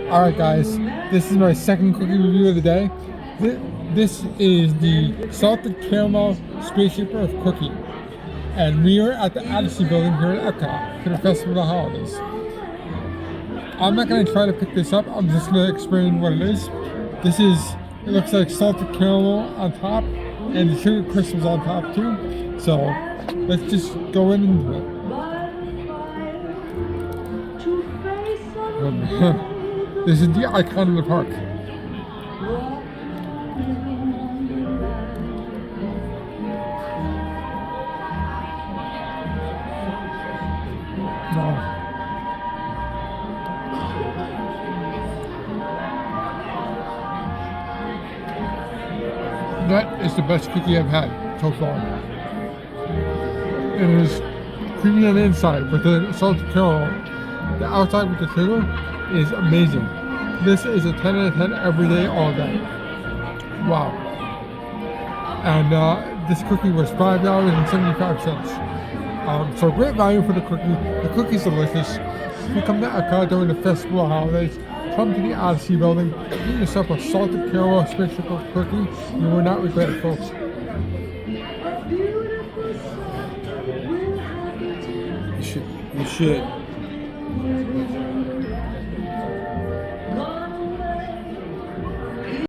Alright guys, this is my second cookie review of the day. This is the salted caramel spaceship earth cookie. And we are at the Odyssey building here at Epcot for the Festival of the Holidays. I'm not going to try to pick this up, I'm just going to explain what it is. It looks like salted caramel on top and the sugar crystals on top too. So let's just go into it. This is the icon of the park. That is the best cookie I've had so far. It is creamy on the inside with the salted caramel. The outside with the sugar is amazing. This is a 10 out of 10 every day, all day. Wow. And this cookie was $5.75. So great value for the cookie. The cookie's delicious. If you come to Epcot during the Festival of Holidays, come to the Odyssey building, get yourself a salted caramel spaceship cookie. You will not regret it, folks. You should.